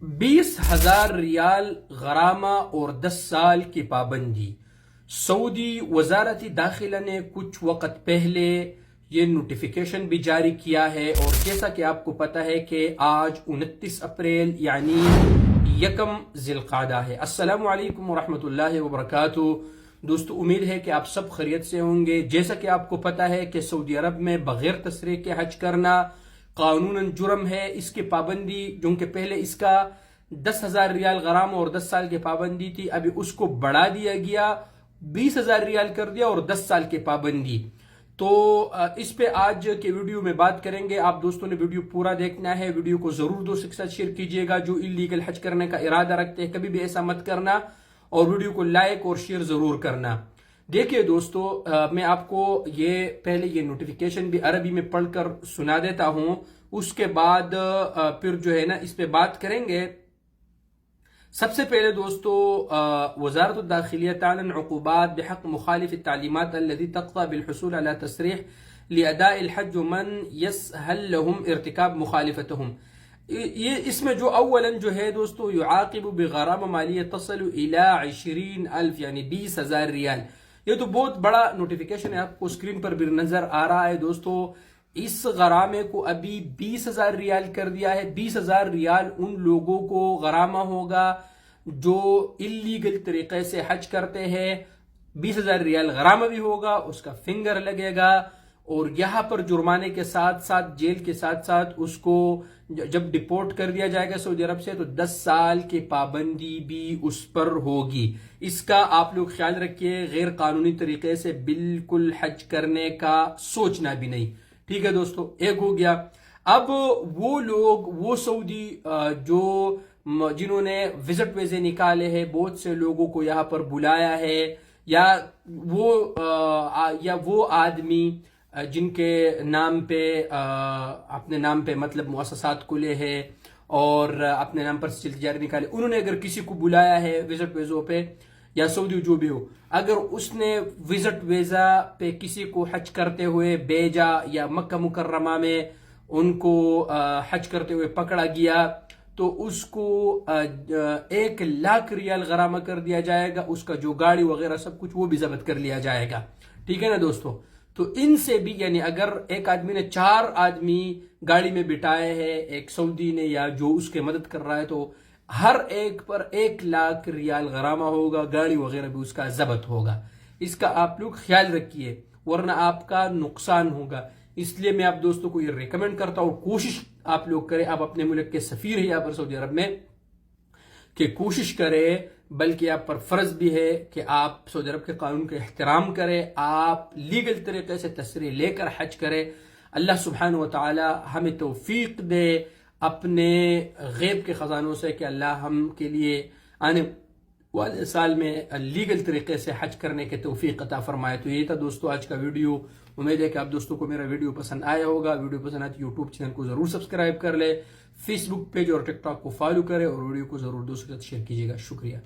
20,000 ریال غرامہ اور 10 سال کی پابندی۔ سعودی وزارت داخلہ نے کچھ وقت پہلے یہ نوٹیفیکیشن بھی جاری کیا ہے، اور جیسا کہ آپ کو پتہ ہے کہ آج 29 اپریل یعنی 1 ذی القعدہ ہے۔ السلام علیکم ورحمۃ اللہ وبرکاتہ۔ دوستو، امید ہے کہ آپ سب خیریت سے ہوں گے۔ جیسا کہ آپ کو پتہ ہے کہ سعودی عرب میں بغیر تصریح کے حج کرنا قانوناً جرم ہے۔ اس کی پابندی جو کہ پہلے اس کا 10,000 ریال غرامہ اور 10 سال کی پابندی تھی، ابھی اس کو بڑھا دیا گیا، 20,000 ریال کر دیا اور 10 سال کی پابندی۔ تو اس پہ آج کے ویڈیو میں بات کریں گے۔ آپ دوستوں نے ویڈیو پورا دیکھنا ہے، ویڈیو کو ضرور دوستوں کے ساتھ شیئر کیجئے گا جو انلیگل حج کرنے کا ارادہ رکھتے ہیں، کبھی بھی ایسا مت کرنا، اور ویڈیو کو لائک اور شیئر ضرور کرنا۔ دیکھیے دوستو، میں آپ کو پہلے یہ نوٹیفیکیشن بھی عربی میں پڑھ کر سنا دیتا ہوں، اس کے بعد پھر جو ہے نا اس پہ بات کریں گے۔ سب سے پہلے دوستو، وزارت الداخلیہ تعلن عقوبات بحق مخالف التعلیمات الذي تقضى بالحصول على تصريح لأداء الحج ومن يسهل لهم ارتكاب مخالفتهم۔ یہ اس میں جو اولا جو ہے دوستو، يعاقب بغرامہ مالیہ تصل الى 20,000 یعنی 20,000 ریال۔ یہ تو بہت بڑا نوٹیفیکیشن ہے، آپ کو اسکرین پر بھی نظر آ رہا ہے دوستو۔ اس غرامے کو ابھی 20,000 ریال کر دیا ہے۔ 20,000 ریال ان لوگوں کو غرامہ ہوگا جو انلیگل طریقے سے حج کرتے ہیں۔ 20,000 ریال غرامہ بھی ہوگا، اس کا فنگر لگے گا، اور یہاں پر جرمانے کے ساتھ ساتھ جیل کے ساتھ ساتھ اس کو جب ڈپورٹ کر دیا جائے گا سعودی عرب سے تو 10 سال کی پابندی بھی اس پر ہوگی۔ اس کا آپ لوگ خیال رکھیے، غیر قانونی طریقے سے بالکل حج کرنے کا سوچنا بھی نہیں۔ ٹھیک ہے دوستو، ایک ہو گیا۔ اب وہ لوگ، وہ سعودی جنہوں نے وزٹ ویزے نکالے ہیں، بہت سے لوگوں کو یہاں پر بلایا ہے، یا وہ آدمی جن کے نام پہ اپنے نام پہ مطلب مؤسسات کھلے ہیں اور اپنے نام پر سجل تجاری نکالے، انہوں نے اگر کسی کو بلایا ہے وزٹ ویزوں پہ یا سعودی جو بھی ہو، اگر اس نے وزٹ ویزا پہ کسی کو حج کرتے ہوئے بھیجا یا مکہ مکرمہ میں ان کو حج کرتے ہوئے پکڑا گیا، تو اس کو 1,00,000 ریال غرامہ کر دیا جائے گا۔ اس کا جو گاڑی وغیرہ سب کچھ وہ بھی ضبط کر لیا جائے گا۔ ٹھیک ہے نا دوستو؟ تو ان سے بھی، یعنی اگر ایک آدمی نے 4 آدمی گاڑی میں بٹھائے ہیں، ایک سعودی نے یا جو اس کے مدد کر رہا ہے، تو ہر ایک پر 1,00,000 ریال غرامہ ہوگا، گاڑی وغیرہ بھی اس کا ضبط ہوگا۔ اس کا آپ لوگ خیال رکھیے، ورنہ آپ کا نقصان ہوگا۔ اس لیے میں آپ دوستوں کو یہ ریکمینڈ کرتا ہوں، کوشش آپ لوگ کریں، آپ اپنے ملک کے سفیر ہیں یہاں پر سعودی عرب میں، کہ کوشش کریں، بلکہ آپ پر فرض بھی ہے کہ آپ سعودی عرب کے قانون کا احترام کریں، آپ لیگل طریقے سے تصریح لے کر حج کریں۔ اللہ سبحانہ وتعالی ہمیں توفیق دے اپنے غیب کے خزانوں سے، کہ اللہ ہم کے لیے آنے والے سال میں لیگل طریقے سے حج کرنے کے توفیق عطا فرمائے۔ تو یہ تھا دوستو آج کا ویڈیو۔ امید ہے کہ آپ دوستوں کو میرا ویڈیو پسند آیا ہوگا۔ ویڈیو پسند آتی یوٹیوب چینل کو ضرور سبسکرائب کر لے، فیس بک پیج اور ٹک ٹاک کو فالو کرے، اور ویڈیو کو ضرور دوستوں کے ساتھ شیئر کیجیے گا۔ شکریہ۔